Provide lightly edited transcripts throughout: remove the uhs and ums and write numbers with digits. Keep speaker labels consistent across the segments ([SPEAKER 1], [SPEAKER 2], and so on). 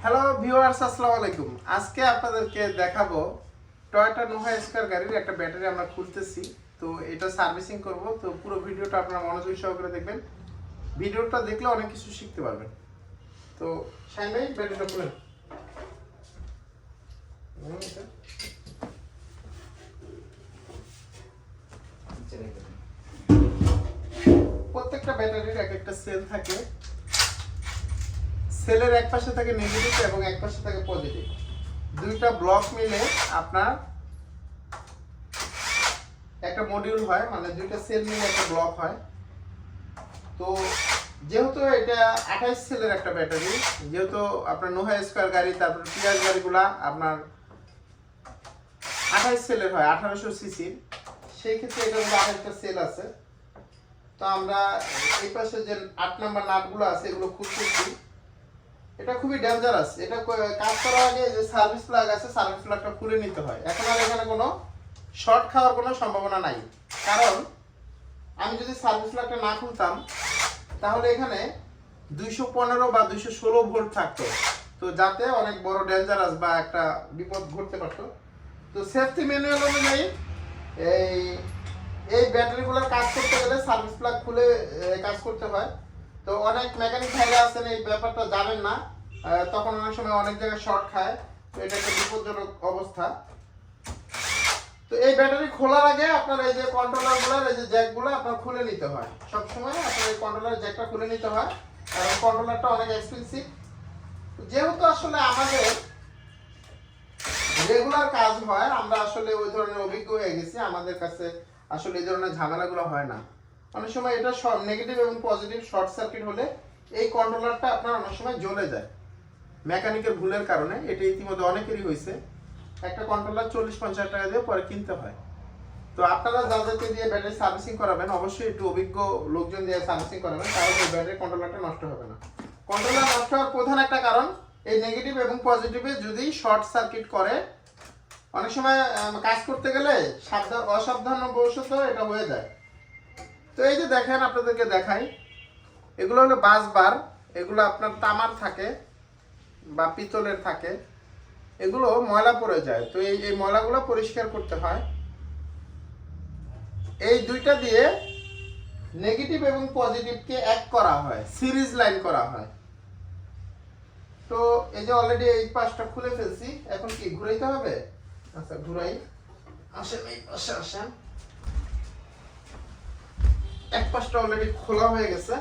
[SPEAKER 1] Hello viewers, আসসালামু আলাইকুম। আজকে আপনাদেরকে দেখাবো টয়োটা নোভা স্কয়ার গাড়ির একটা ব্যাটারি আমরা খুলতেছি। তো এটা সার্ভিসিং করব। তো পুরো ভিডিওটা আপনারা মনোযোগ সহকারে দেখবেন। ভিডিওটা দেখলে অনেক কিছু শিখতে পারবেন। তো শাইন ভাই, ব্যাটারিটা খুলেন। প্রত্যেকটা ব্যাটারির এক একটা সেল থাকে। সেলের এক পাশে থাকে নেগেটিভ এবং এক পাশে থাকে পজিটিভ। দুইটা ব্লক মিলে আপনার একটা মডিউল হয়, মানে দুইটা সেল মিলে একটা ব্লক হয়। তো যেহেতু এটা 28 সেলের একটা ব্যাটারি, যেহেতু আপনার নোভা স্কয়ার গাড়ি, তারপর পিয়াজ গাড়িগুলা আপনার 28 সেলের হয়, 1800 সিসির, সেই ক্ষেত্রে এটার মধ্যে আরেকটা সেল আছে। তো আমরা এই পাশে যে 8 নাম্বার নাটগুলো আছে এগুলো খুলতেছি। এটা খুবই ডেঞ্জারাস। এটা কাজ করার আগে যে সার্ভিস প্লাগ আছে, সার্ভিস প্লাগটা খুলে নিতে হয়। এখন আর এখানে কোনো শর্ট খাওয়ার কোনো সম্ভাবনা নাই, কারণ আমি যদি সার্ভিস প্লাগটা না খুলতাম তাহলে এখানে 215 বা 216 ভোল্ট থাকতো। তো যাতে অনেক বড় ডেঞ্জারাস বা একটা বিপদ ঘটতে পারতো। তো সেফটি ম্যানুয়াল অনুযায়ী এই এই ব্যাটারিগুলোর কাজ করতে গেলে সার্ভিস প্লাগ খুলে কাজ করতে হয়। তো অনেক মেকানিক ভাইরা আছেন এই ব্যাপারটা জানেন না, তখন অনেক সময় অনেক জায়গায় শর্ট খায়। তো এটা একটা বিপজ্জনক অবস্থা। তো এই ব্যাটারি খোলার আগে আপনার এই যে কন্ট্রোলারগুলোর এই যে জ্যাকগুলো আপনার খুলে নিতে হয়। সব সময় আপনার এই কন্ট্রোলার জ্যাকটা খুলে নিতে হয়, কারণ কন্ট্রোলারটা অনেক এক্সপেন্সিভ। যেহেতু আসলে আমাদের রেগুলার কাজ হয়, আমরা আসলে ওই ধরনের অভিজ্ঞ হয়ে গেছি, আমাদের কাছে আসলে এই ধরনের ঝামেলাগুলো হয় না। অনেক সময় এটা নেগেটিভ এবং পজিটিভ শর্ট সার্কিট হলে এই কন্ট্রোলারটা আপনার অনেক সময় জ্বলে যায় মেকানিকের ভুলের কারণে। এটা ইতিমধ্যে অনেকেরই হয়েছে। একটা কন্ট্রোলার 40-50 টাকা দিয়ে পরে কিনতে হয়। তো আপনারা যাদেরকে দিয়ে ব্যাটারি সার্ভিসিং করাবেন অবশ্যই একটু অভিজ্ঞ লোকজন দিয়ে সার্ভিসিং করাবেন, তাহলে এই ব্যাটারি কন্ট্রোলারটা নষ্ট হবে না। কন্ট্রোলার নষ্ট হওয়ার প্রধান একটা কারণ এই নেগেটিভ এবং পজিটিভে যদি শর্ট সার্কিট করে, অনেক সময় কাজ করতে গেলে অসাবধানবশত এটা হয়ে যায়। তো এই যে দেখেন, আপনাদেরকে দেখাই, এগুলো হলো বাস বার। এগুলো আপনার তামার থাকে বা পিতলের থাকে, এগুলো ময়লা পড়ে যায়। তো এই ময়লাগুলো পরিষ্কার করতে হয়। এই দুইটা দিয়ে নেগেটিভ এবং পজিটিভকে এক করা হয়, সিরিজ লাইন করা হয়। তো এই যে অলরেডি এই পাশটা খুলে ফেলছি, এখন কি ঘুরাইতে হবে? আচ্ছা ঘুরাই। আসেন এই পাশে আসেন। এক পাশটা অলরেডি খোলা হয়ে গেছে।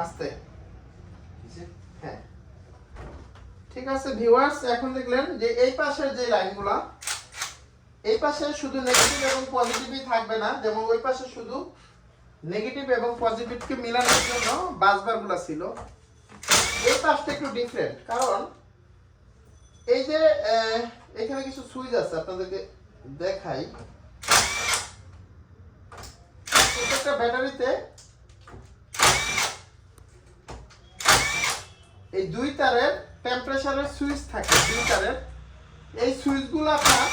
[SPEAKER 1] আস্তে, হ্যাঁ ঠিক আছে ভিউয়ার্স। এখন দেখলেন যে এই পাশের যে লাইনগুলা, এই পাশে শুধু নেগেটিভ এবং পজিটিভই থাকবে না, যেমন ওই পাশে শুধু নেগেটিভ এবং পজিটিভকে মিলানোর জন্য বাসবারগুলো ছিল। এই পাশটা একটু ডিফারেন্ট, কারণ এই যে এখানে কিছু সুইচ আছে, আপনাদেরকে দেখাই। প্রত্যেকটা ব্যাটারিতে এই দুই তারের টেম্পারেচারের সুইচ থাকে, দুই তারের। এই সুইচগুলো আপনার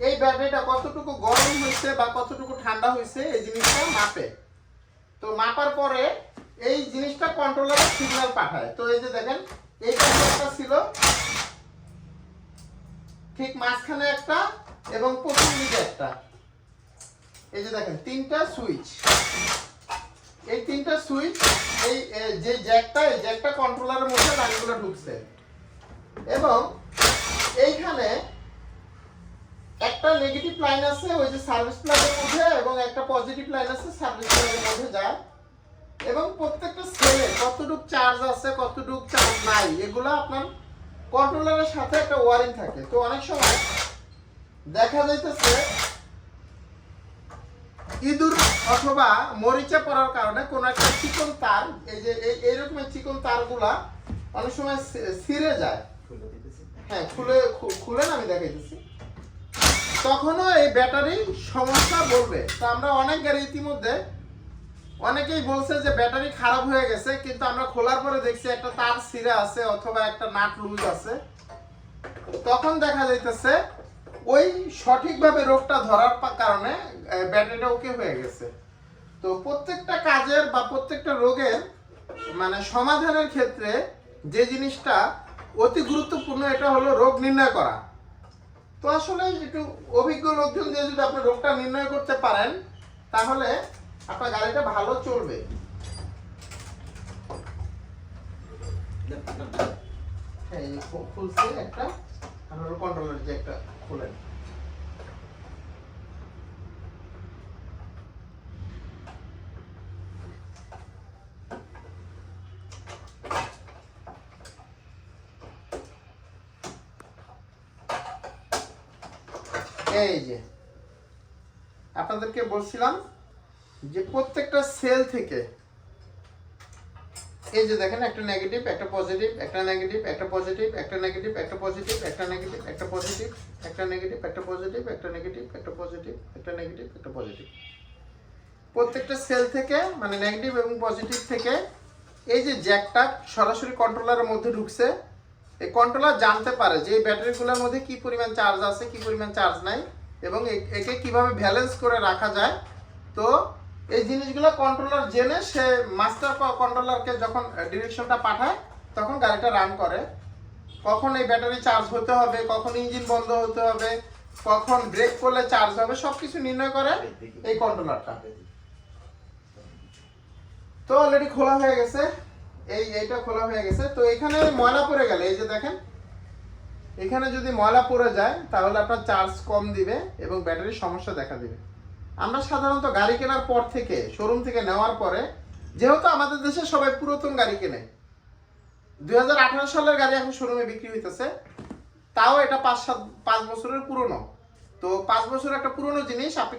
[SPEAKER 1] এই ব্যাটারিটা কতটুকু গরম হয়েছে বা কতটুকু ঠান্ডা হয়েছে এই জিনিসটা মাপে। তো মাপার পরে এই জিনিসটা কন্ট্রোলারে সিগন্যাল পাঠায়। তো এই যে দেখেন, এই একটা ছিল ঠিক মাঝখানে একটা এবং প্রথম দিকে একটা। এই যে দেখেন তিনটা সুইচ, এই তিনটা সুইচ এই যে জ্যাকটা, এই জ্যাকটা কন্ট্রোলারের মধ্যে লাইনগুলো ঢুকছে, এবং এইখানে একটা নেগেটিভ লাইন আছে ওই যে সার্ভিস প্লাগের মধ্যে, এবং একটা পজিটিভ লাইন আছে সার্ভিস প্লাগের মধ্যে যায়। এবং প্রত্যেকটা সেলে কতটুকু চার্জ আছে কতটুকু চার্জ নাই এগুলো আপনার কন্ট্রোলারের সাথে একটা ওয়ারিং থাকে। তো অনেক সময় দেখা যাইতেছে ইঁদুর অথবা মরিচা পড়ার কারণে কোনো একটা চিকন তার, এই যে এইরকমের চিকন তারগুলা অনেক সময় ছিঁড়ে যায়। হ্যাঁ খুলে আমি দেখাইতেছি। তখনও এই ব্যাটারি সমস্যা বলবে। তো আমরা অনেক গাড়ি ইতিমধ্যে অনেকেই বলছে যে ব্যাটারি খারাপ হয়ে গেছে, কিন্তু আমরা খোলার পরে দেখছি একটা তার ছিঁড়ে আছে অথবা একটা নাট লুজ আছে। তখন দেখা যাইতেছে ওই সঠিকভাবে রোগটা ধরার কারণে ব্যাটারিটা ওকে হয়ে গেছে। তো প্রত্যেকটা কাজের বা প্রত্যেকটা রোগের মানে সমাধানের ক্ষেত্রে যে জিনিসটা অতি গুরুত্বপূর্ণ এটা হলো রোগ নির্ণয় করা। তো আসলে একটু অভিজ্ঞ লোকজন দিয়ে যদি আপনি রোগটা নির্ণয় করতে পারেন তাহলে আপনার গাড়িটা ভালো চলবে। এই খুলছে একটা, আপনার কন্ট্রোলার যে একটা খুলেন। এই যে আপনাদেরকে বলছিলাম যে প্রত্যেকটা সেল থেকে এই যে দেখেন একটা নেগেটিভ, একটা পজিটিভ, একটা নেগেটিভ, একটা পজিটিভ, একটা নেগেটিভ, একটা পজিটিভ, একটা নেগেটিভ, একটা পজিটিভ, একটা নেগেটিভ, একটা পজিটিভ, একটা নেগেটিভ, একটা পজিটিভ, একটা নেগেটিভ, একটা পজিটিভ। প্রত্যেকটা সেল থেকে মানে নেগেটিভ এবং পজিটিভ থেকে এই যে জ্যাকটা সরাসরি কন্ট্রোলারের মধ্যে ঢুকছে। এই কন্ট্রোলার জানতে পারে যে এই ব্যাটারিগুলোর মধ্যে কি পরিমাণ চার্জ আছে, কি পরিমাণ চার্জ নাই, এবং একে কিভাবে ব্যালেন্স করে রাখা যায়। তো এই জিনিসগুলো কন্ট্রোলার জেনে সে মাস্টার কন্ট্রোলারকে যখন ডিরেকশনটা পাঠায় তখন গাড়িটা রান করে। কখন এই ব্যাটারি চার্জ হতে হবে, কখন ইঞ্জিন বন্ধ হতে হবে, কখন ব্রেক করলে চার্জ হবে, সবকিছু নির্ণয় করে এই কন্ট্রোলারটা। তো অলরেডি খোলা হয়ে গেছে, এইটা খোলা হয়ে গেছে। তো এখানে ময়লা পড়ে গেলে এই যে দেখেন এখানে যদি ময়লা পড়ে যায় তাহলে আপনার চার্জ কম দিবে এবং ব্যাটারির সমস্যা দেখা দিবে। আমরা সাধারণত গাড়ি কেনার পর থেকে শোরুম থেকে নেওয়ার পরে, যেহেতু আমাদের দেশে সবাই পুরাতন গাড়ি কেনে, 2018 সালের গাড়ি এখন শোরুমে বিক্রি হইতেছে, তাও এটা 5 বছরের পুরনো। তো 5 বছর একটা পুরনো জিনিস আপনি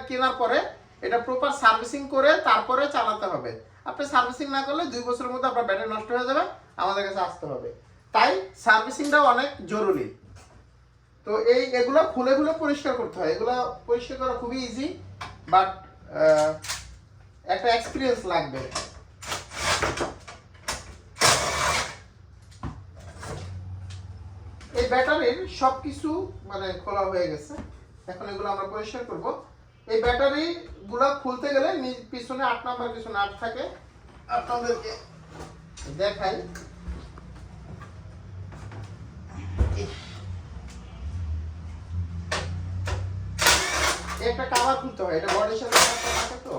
[SPEAKER 1] কেনার পরে এটা প্রপার সার্ভিসিং করে তারপরে চালাতে হবে। আপনি সার্ভিসিং না করলে 2 বছরের মধ্যে আপনার ব্যাটারি নষ্ট হয়ে যাবে, আমাদের কাছে আসতে হবে। তাই সার্ভিসিংটাও অনেক জরুরি। তো এগুলো খুলে খুলে পরিষ্কার করতে হয়। এগুলো পরিষ্কার করা খুবই ইজি, বাট একটা এক্সপিরিয়েন্স লাগবে। এই ব্যাটারির সবকিছু মানে খোলা হয়ে গেছে, এখন এগুলো আমরা পরিষ্কার করব। এই ব্যাটারি গুলা খুলতে গেলে পিছনে 8 নাম্বার কিছু নাট থাকে, আপনাদেরকে দেখাই। একটা কভার খুলতে হয়, এটা বডির সাথে থাকে। তো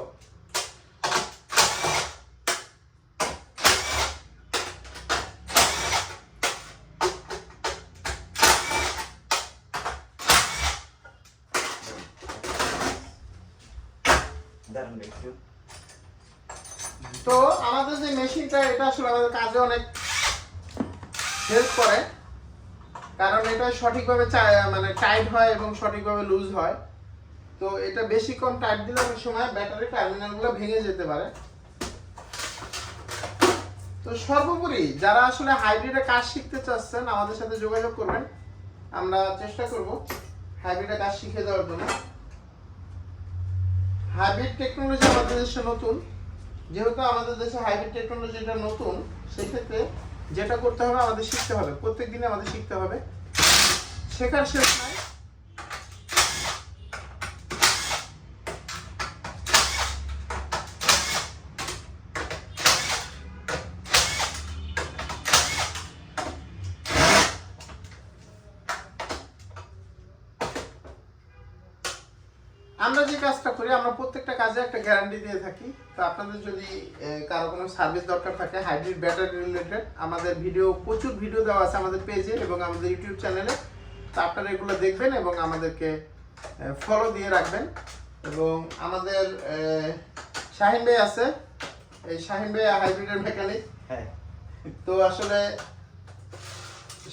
[SPEAKER 1] তো আমাদের যে মেশিনটা এটা আসলে আমাদের কাজে অনেক হেল্প করে, কারণ এটা সঠিকভাবে মানে টাইট হয় এবং সঠিকভাবে লুজ হয়। তো এটা বেশিক্ষণ টাইট দিলে অনেক সময় ব্যাটারি টার্মিনালগুলো ভেঙে যেতে পারে। তো সর্বোপরি যারা আসলে হাইব্রিডে কাজ শিখতে চাচ্ছেন আমাদের সাথে যোগাযোগ করবেন, আমরা চেষ্টা করব হাইব্রিডে কাজ শিখে দেওয়ার জন্য। হাইব্রিড টেকনোলজি আমাদের দেশে নতুন, যেহেতু আমাদের দেশে হাইব্রিড টেকনোলজিটা নতুন, সেক্ষেত্রে যেটা করতে হবে আমাদের শিখতে হবে, প্রত্যেক দিনে আমাদের শিখতে হবে, শেখার শেষ নাই। আমরা যে কাজটা করি আমরা প্রত্যেকটা কাজে একটা গ্যারান্টি দিয়ে থাকি। তো আপনাদের যদি কারো কোনো সার্ভিস দরকার থাকে হাইব্রিড ব্যাটারি রিলেটেড, আমাদের প্রচুর ভিডিও দেওয়া আছে আমাদের পেজে এবং আমাদের ইউটিউব চ্যানেলে। তো আপনারা এগুলো দেখবেন এবং আমাদেরকে ফলো দিয়ে রাখবেন। এবং আমাদের শাহিন ভাই আছে, এই শাহিন ভাই হাইব্রিডের মেকানিক। হ্যাঁ, তো আসলে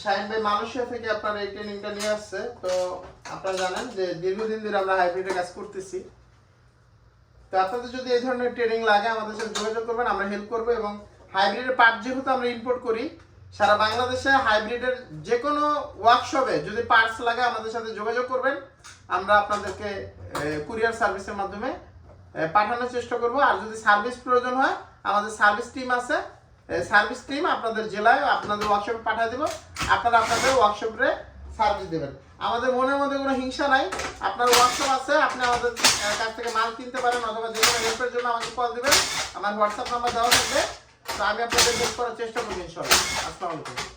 [SPEAKER 1] শাহিন ভাই মালয়েশিয়া থেকে আপনার এই ট্রেনিংটা নিয়ে আসছে। তো আপনারা জানেন যে দীর্ঘদিন ধরে আমরা হাইব্রিডে কাজ করতেছি। তো আপনাদের যদি এই ধরনের ট্রেনিং লাগে আমাদের সাথে যোগাযোগ করবেন, আমরা হেল্প করব। এবং হাইব্রিডের পার্ট যেহেতু আমরা ইম্পোর্ট করি সারা বাংলাদেশে, হাইব্রিডের যে কোনো ওয়ার্কশপে যদি পার্টস লাগে আমাদের সাথে যোগাযোগ করবেন, আমরা আপনাদেরকে কুরিয়ার সার্ভিসের মাধ্যমে পাঠানোর চেষ্টা করব। আর যদি সার্ভিস প্রয়োজন হয় আমাদের সার্ভিস টিম আছে, সার্ভিস টিম আপনাদের জেলায় আপনাদের ওয়ার্কশপে পাঠিয়ে দেব, আপনারা আপনাদের ওয়ার্কশপে সার্ভিস দেবেন। আমাদের মনের মধ্যে কোনো হিংসা নাই, আপনার ওয়ার্কশপ আছে, আপনি আমাদের কাছ থেকে মাল কিনতে পারেন, অথবা যে কোনো হেল্পের জন্য আমাকে কল দেবেন, আমার হোয়াটসঅ্যাপ নাম্বার দেওয়া থাকবে। তো আমি আপনাদের হেল্প করার চেষ্টা করবো ইনশাআল্লাহ। আসসালামু আলাইকুম।